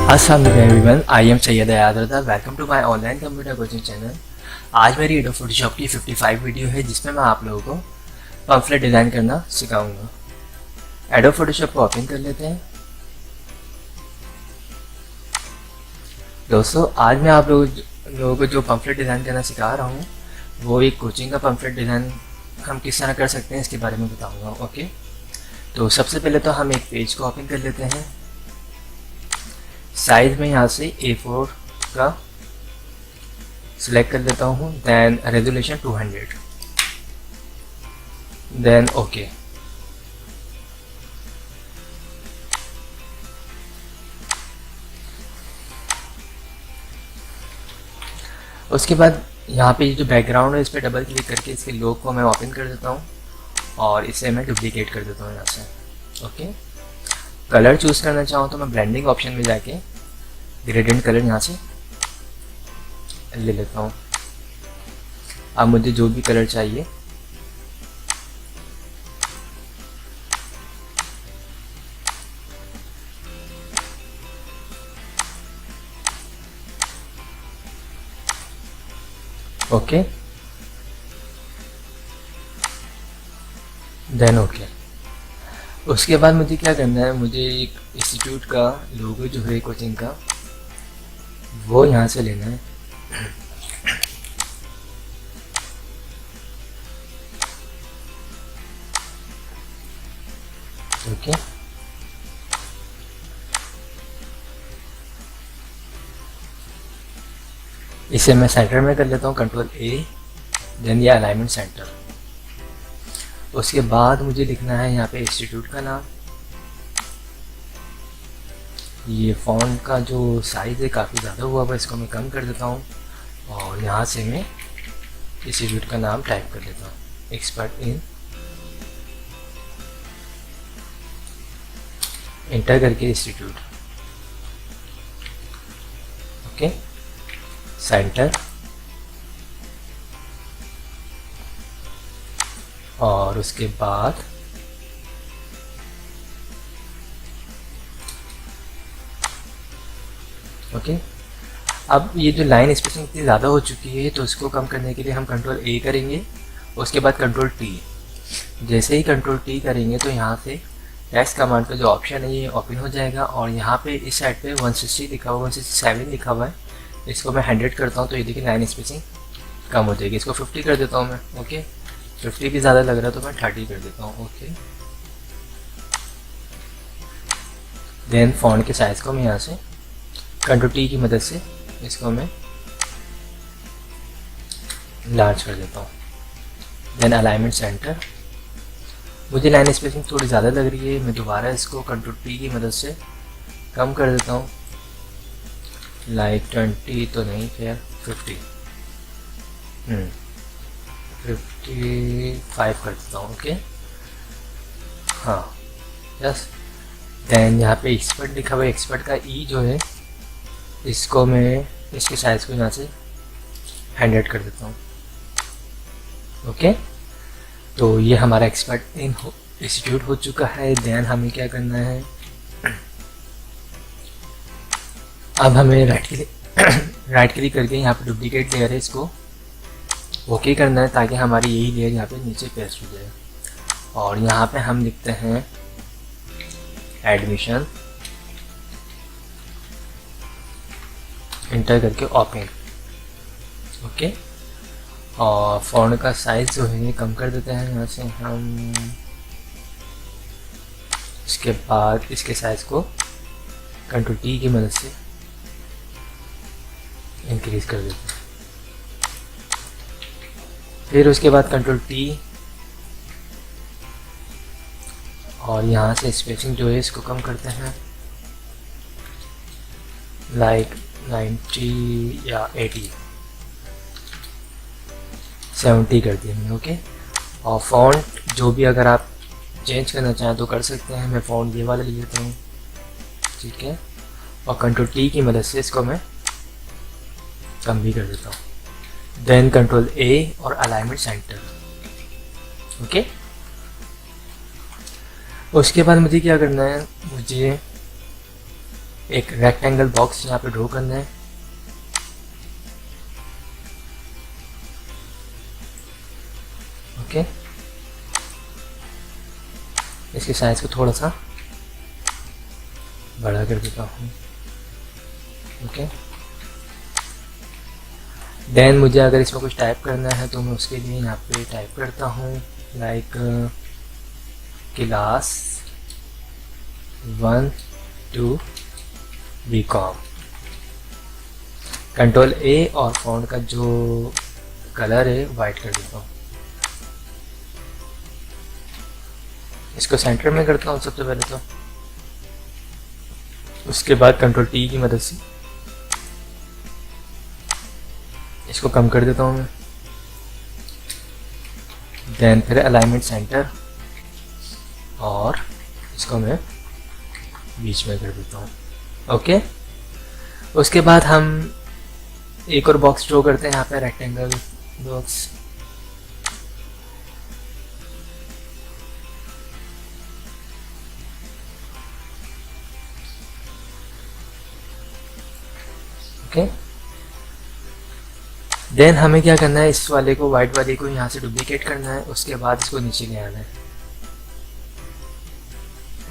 अस्सलाम वालेकुम everyone, I am Syed Ayad Raza. Welcome to my online computer coaching channel. आज मेरी एडोब फोटोशॉप की 55 वीडियो है जिसमें मैं आप लोगों को पम्फलेट डिज़ाइन करना सिखाऊंगा। एडोब फोटोशॉप को ओपन कर लेते हैं। दोस्तों, आज मैं आप लोगों को जो पम्फलेट डिज़ाइन करना सिखा रहा हूँ वो एक कोचिंग का पम्फलेट डिज़ाइन हम किस तरह कर सकते हैं इसके बारे में बताऊँगा। ओके, तो सबसे पहले तो हम एक पेज को ओपन कर लेते हैं। साइज में यहाँ से A4 का सिलेक्ट कर लेता हूँ, देन रेजोल्यूशन 200, देन ओके। उसके बाद यहाँ पे जो बैकग्राउंड है इस पर डबल क्लिक करके इसके लोग को मैं ओपन कर देता हूँ और इसे मैं डुप्लीकेट कर देता हूँ यहाँ से। ओके, कलर चूज़ करना चाहूँ तो मैं ब्लेंडिंग ऑप्शन में जाके ग्रेडियंट कलर यहाँ से ले लेता हूँ। अब मुझे जो भी कलर चाहिए ओके, देन ओके। उसके बाद मुझे क्या करना है, मुझे एक इंस्टीट्यूट का लोगो जो है कोचिंग का वो यहाँ से लेना है। ओके, इसे मैं सेंटर में कर लेता हूँ, कंट्रोल A, देन ये अलाइनमेंट सेंटर। उसके बाद मुझे लिखना है यहाँ पे इंस्टीट्यूट का नाम। ये फ़ॉन्ट का जो साइज़ है काफ़ी ज़्यादा हुआ है, इसको मैं कम कर देता हूँ और यहाँ से मैं इंस्टीट्यूट का नाम टाइप कर देता हूँ, एक्सपर्ट इन। इंटर करके इंस्टीट्यूट, ओके, सेंटर, और उसके बाद ओके। अब ये जो लाइन स्पेसिंग इतनी ज़्यादा हो चुकी है तो इसको कम करने के लिए हम कंट्रोल A करेंगे, उसके बाद कंट्रोल T। जैसे ही कंट्रोल T करेंगे तो यहाँ से टेक्स्ट कमांड का जो ऑप्शन है ये ओपन हो जाएगा और यहाँ पे इस साइड पे 160 लिखा हुआ, 167 लिखा हुआ है। इसको मैं 100 करता हूँ तो ये देखिए लाइन स्पेसिंग कम हो जाएगी। इसको 50 कर देता हूँ मैं। ओके, 50 भी ज़्यादा लग रहा है तो मैं 30 कर देता हूँ। ओके, देन फॉन्ट के साइज़ को मैं यहाँ से कंट्रोल T की मदद से इसको मैं लार्ज कर देता हूँ। देन अलाइनमेंट सेंटर, मुझे लाइन स्पेसिंग थोड़ी ज़्यादा लग रही है, मैं दोबारा इसको कंट्रोल T की मदद से कम कर देता हूँ, लाइक 20 तो नहीं, खैर 50, 55 कर देता हूँ। ओके, हाँ, यस। देन यहाँ पे एक्सपर्ट लिखा हुआ है, एक्सपर्ट का E जो है इसको मैं इसके साइज़ को यहाँ से 100 कर देता हूँ। ओके, तो ये हमारा एक्सपर्ट इन इंस्टीट्यूट हो चुका है। देन हमें क्या करना है, अब हमें राइट क्लिक करके यहाँ पे डुप्लीकेट लेयर है इसको ओके करना है ताकि हमारी यही लेयर यहाँ पे नीचे पेस्ट हो जाए। और यहाँ पे हम लिखते हैं एडमिशन, इंटर करके ओपन। ओके, और फॉन्ट का साइज़ जो है ये कम कर देते हैं यहाँ से हम। इसके बाद इसके साइज़ को कंट्रोल T की मदद से इंक्रीज कर देते हैं। फिर उसके बाद कंट्रोल T और यहाँ से स्पेसिंग जो है इसको कम करते हैं, लाइक 90 या 80, 70 कर दिया मैंने। ओके, और फॉन्ट जो भी अगर आप चेंज करना चाहें तो कर सकते हैं। मैं फॉन्ट ये वाला ले लेता हूँ, ठीक है, और कंट्रोल T की मदद से इसको मैं कम भी कर देता हूँ। देन कंट्रोल A और अलाइनमेंट सेंटर। ओके, उसके बाद मुझे क्या करना है, मुझे एक रेक्टेंगल बॉक्स यहाँ पे ड्रॉ करना है। ओके, इसके साइज को थोड़ा सा बड़ा कर देता हूँ। ओके, देन मुझे अगर इसमें कुछ टाइप करना है तो मैं उसके लिए यहाँ पे टाइप करता हूँ like class 1 2 BCom. Control A और फॉन्ट का जो कलर है वाइट कर देता हूँ। इसको सेंटर में करता हूँ सबसे पहले तो, उसके बाद कंट्रोल टी की मदद से इसको कम कर देता हूँ मैं। देन फिर अलाइनमेंट सेंटर और इसको मैं बीच में कर देता हूँ। ओके, उसके बाद हम एक और बॉक्स ड्रॉ करते हैं यहाँ पे, रेक्टेंगल बॉक्स। ओके, देन हमें क्या करना है, इस वाले को वाइट वाले को यहाँ से डुप्लीकेट करना है, उसके बाद इसको नीचे ले आना है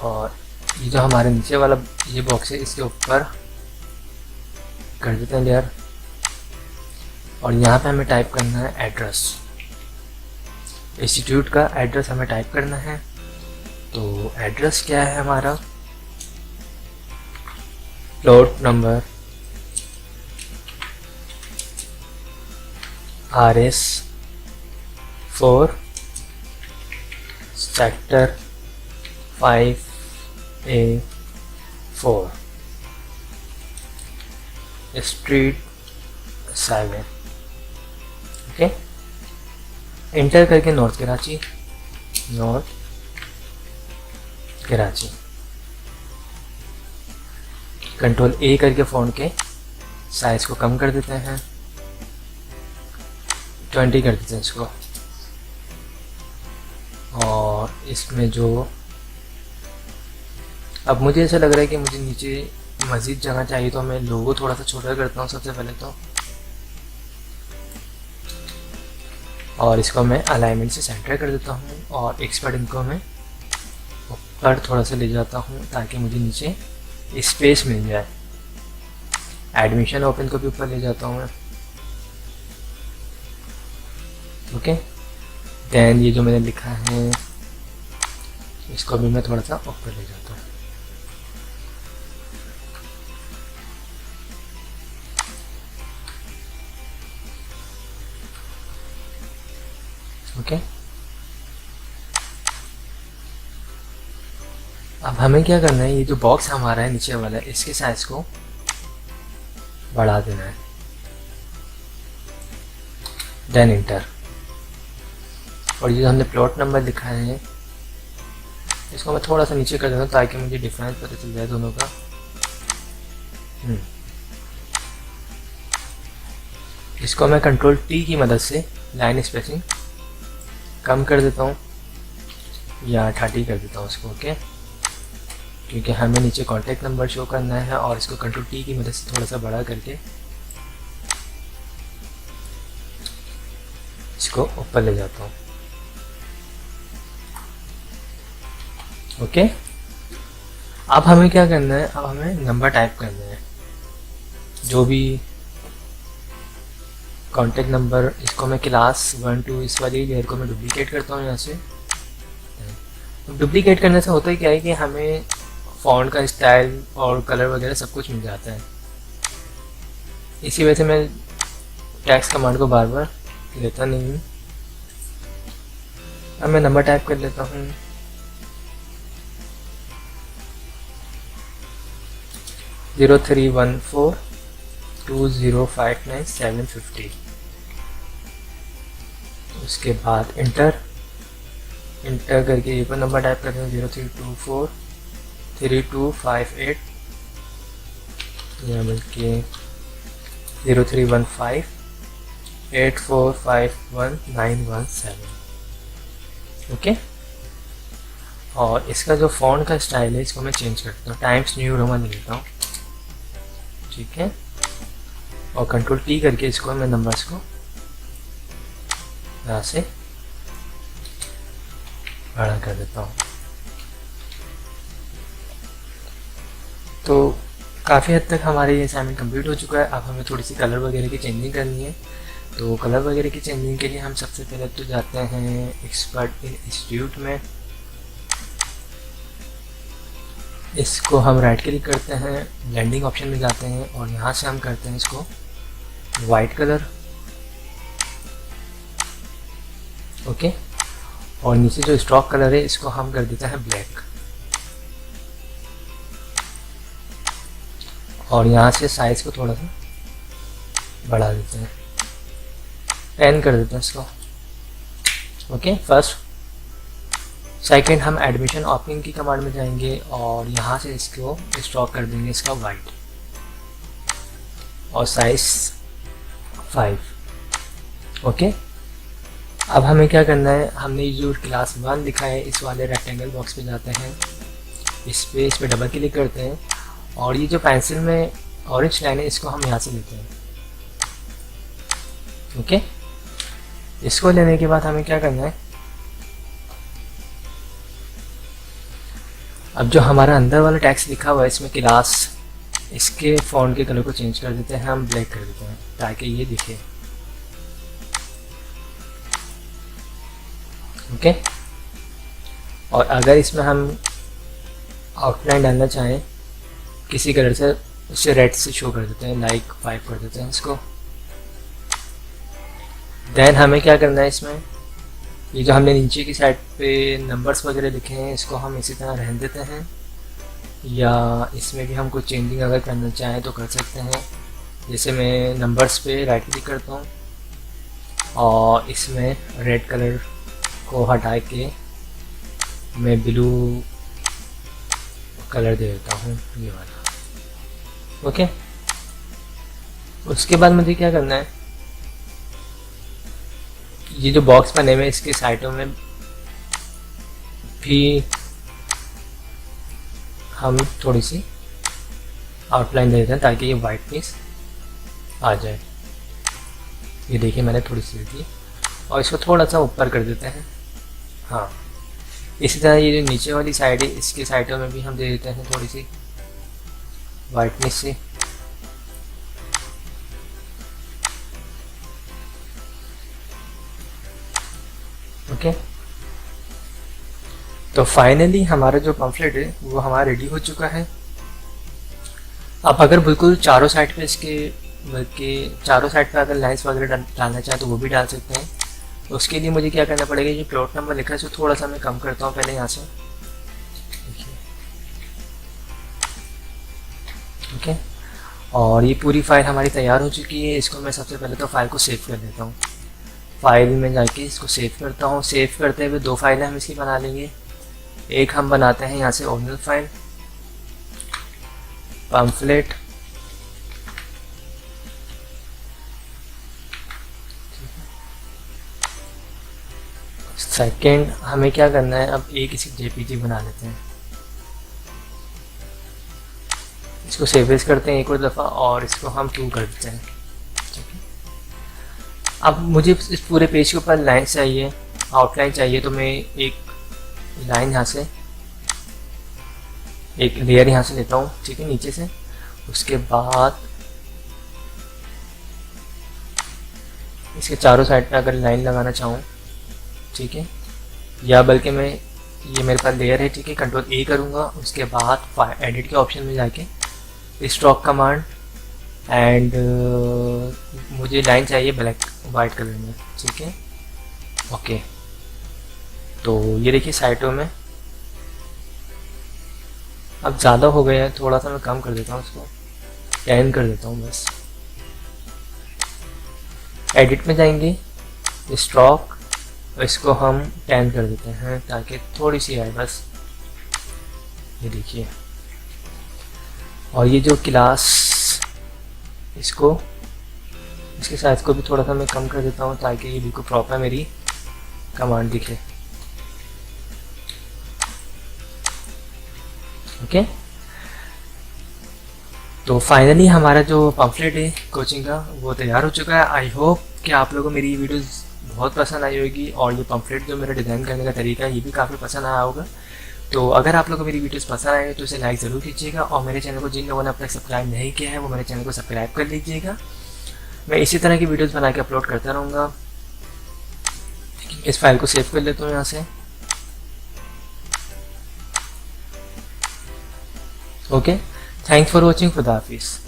और ये जो हमारे नीचे वाला ये बॉक्स है इसके ऊपर कर देते हैं लेयर। और यहाँ पे हमें टाइप करना है एड्रेस, इंस्टीट्यूट का एड्रेस हमें टाइप करना है। तो एड्रेस क्या है हमारा, plot number RS 4 sector 5A4 street 7। Okay, enter करके north Karachi, north Karachi. Control A करके फ़ॉन्ट के साइज को कम कर देते हैं, 20 कर देते हैं इसको। और इसमें जो अब मुझे ऐसा लग रहा है कि मुझे नीचे मज़ीद जगह चाहिए, तो मैं लोगो थोड़ा सा छोटा करता हूँ सबसे पहले तो, और इसको मैं अलाइनमेंट से सेंटर कर देता हूँ और एक्सपर्ट इनको मैं ऊपर थोड़ा सा ले जाता हूँ ताकि मुझे नीचे स्पेस मिल जाए। एडमिशन ओपन को भी ऊपर ले जाता हूँ मैं। ओके, देन ये जो मैंने लिखा है इसको भी मैं थोड़ा सा ऊपर ले जाता हूँ। ओके, अब हमें क्या करना है, ये जो बॉक्स हमारा है नीचे वाला, इसके साइज को बढ़ा देना है। देन इंटर, और ये जो हमने प्लॉट नंबर लिखा है इसको मैं थोड़ा सा नीचे कर देता हूँ ताकि मुझे डिफरेंस पता चल जाए दोनों का। इसको मैं कंट्रोल टी की मदद से लाइन स्पेसिंग कम कर देता हूँ या 30 कर देता हूँ इसको। ओके, क्योंकि हमें नीचे कॉन्टैक्ट नंबर शो करना है और इसको कंट्रोल टी की मदद से थोड़ा सा बड़ा करके इसको ऊपर ले जाता हूँ। ओके, अब हमें क्या करना है, अब हमें नंबर टाइप करना है, जो भी कॉन्टैक्ट नंबर। इसको मैं क्लास 1 2 इस वाली लेयर को मैं डुप्लीकेट करता हूँ यहाँ से। डुप्लीकेट करने से होता है क्या है कि हमें फॉन्ट का स्टाइल और कलर वगैरह सब कुछ मिल जाता है। इसी वजह से मैं टैक्स कमांड को बार बार लेता नहीं हूँ। अब मैं नंबर टाइप कर लेता हूँ, 03142059 उसके बाद इंटर करके ये पर नंबर टाइप करते हैं 03243258 या बल्कि 031584519117। ओके, और इसका जो फ़ॉन्ट का स्टाइल है इसको मैं चेंज करता हूँ, टाइम्स न्यू रोमन लेता हूँ ठीक है, और कंट्रोल टी करके इसको मैं नंबर्स को यहाँ से बड़ा कर देता हूँ। तो काफ़ी हद तक हमारी असाइनमेंट कंप्लीट हो चुका है। अब हमें थोड़ी सी कलर वगैरह की चेंजिंग करनी है। तो कलर वगैरह की चेंजिंग के लिए हम सबसे पहले तो जाते हैं एक्सपर्ट इन इंस्टीट्यूट में। इसको हम राइट क्लिक करते हैं, ब्लेंडिंग ऑप्शन में जाते हैं और यहाँ से हम करते हैं इसको वाइट कलर। ओके, और नीचे जो स्ट्रोक कलर है इसको हम कर देते हैं ब्लैक, और यहाँ से साइज को थोड़ा सा बढ़ा देते हैं, 10 कर देते हैं इसको। Okay, first. सेकंड, हम एडमिशन ओपनिंग की कमांड में जाएंगे और यहाँ से इसको स्ट्रोक कर देंगे इसका वाइट, और साइज 5। ओके, अब हमें क्या करना है, हमने जो क्लास 1 लिखा है इस वाले रेक्टेंगल बॉक्स पे जाते हैं, इस पे डबल क्लिक करते हैं, और ये जो पेंसिल में ऑरेंज लाइन है इसको हम यहाँ से लेते हैं। ओके, इसको लेने के बाद हमें क्या करना है, अब जो हमारा अंदर वाला टेक्स्ट लिखा हुआ है इसमें क्लास, इसके फॉन्ट के कलर को चेंज कर देते हैं, हम ब्लैक कर देते हैं ताकि ये दिखे। ओके, और अगर इसमें हम आउटलाइन डालना चाहें किसी कलर से, उसे रेड से शो कर देते हैं, लाइक 5 कर देते हैं इसको। देन हमें क्या करना है, इसमें ये जो हमने नीचे की साइड पे नंबर्स वगैरह लिखे हैं इसको हम इसी तरह रहने देते हैं, या इसमें भी हम कुछ चेंजिंग अगर करना चाहें तो कर सकते हैं। जैसे मैं नंबर्स पे राइट क्लिक करता हूँ और इसमें रेड कलर को हटा के मैं ब्लू कलर दे देता हूँ, ये वाला। ओके, उसके बाद मुझे क्या करना है, ये जो बॉक्स बने हुए इसके साइडों में भी हम थोड़ी सी आउटलाइन दे देते हैं ताकि ये वाइट पीस आ जाए। ये देखिए मैंने थोड़ी सी दी, और इसको थोड़ा सा ऊपर कर देते हैं। हाँ, इसी तरह ये जो नीचे वाली साइड है इसके साइडों में भी हम दे देते हैं थोड़ी सी वाइटनेस से। ओके, तो फाइनली हमारा जो पम्फलेट है वो हमारा रेडी हो चुका है। अब अगर बिल्कुल चारों साइड पे इसके, बल्कि चारों साइड पे अगर लाइन्स वगैरह डालना चाहें तो वो भी डाल सकते हैं। तो उसके लिए मुझे क्या करना पड़ेगा, जो प्लॉट नंबर लिखा है इसको थोड़ा सा मैं कम करता हूँ पहले यहाँ से। ओके, और ये पूरी फाइल हमारी तैयार हो चुकी है। इसको मैं सबसे पहले तो फाइल को सेव कर देता हूँ। फाइल में जाके इसको सेव करता हूँ। सेव करते हुए 2 फाइलें हम इसकी बना लेंगे। एक हम बनाते हैं यहाँ से ओरिजिनल फाइल पम्फलेट, सेकेंड हमें क्या करना है, अब एक इसी जेपीजी बना लेते हैं। इसको सेव करते हैं एक और दफ़ा और इसको हम 2 कर देते हैं। ठीक है, अब मुझे इस पूरे पेज के ऊपर लाइन चाहिए, आउटलाइन चाहिए, तो मैं एक लाइन यहाँ से, एक लेयर यहाँ से लेता हूँ। ठीक है, नीचे से। उसके बाद इसके चारों साइड पे अगर लाइन लगाना चाहूँ, ठीक है, या बल्कि मैं, ये मेरे पास लेयर है, ठीक है, कंट्रोल ए करूँगा। उसके बाद एडिट के ऑप्शन में जाके स्ट्रोक कमांड, एंड मुझे लाइन चाहिए ब्लैक वाइट कलर में। ठीक है, ओके, तो ये देखिए साइडों में अब ज़्यादा हो गया है, थोड़ा सा मैं कम कर देता हूँ, उसको 10 कर देता हूँ बस। एडिट में जाएंगे, स्ट्रोक, इसको हम 10 कर देते हैं ताकि थोड़ी सी आए बस। ये देखिए, और ये जो क्लास, इसको, इसके साइज को भी थोड़ा सा मैं कम कर देता हूँ ताकि ये बिल्कुल प्रॉपर मेरी कमांड दिखे। ओके, तो फाइनली हमारा जो पम्फलेट है कोचिंग का वो तैयार हो चुका है। आई होप कि आप लोगों को मेरी ये वीडियोस बहुत पसंद आई होगी और ये पम्फलेट जो मेरा डिज़ाइन करने का तरीका है ये भी काफ़ी पसंद आया होगा। तो अगर आप लोगों को मेरी वीडियोस पसंद आए तो इसे लाइक ज़रूर कीजिएगा और मेरे चैनल को जिन लोगों ने अब तक सब्सक्राइब नहीं किया है वो मेरे चैनल को सब्सक्राइब कर लीजिएगा। मैं इसी तरह की वीडियोस बना के अपलोड करता रहूँगा। इस फाइल को सेव कर लेता हूँ यहाँ से। Okay, thanks for watching. खुदा हाफिज़।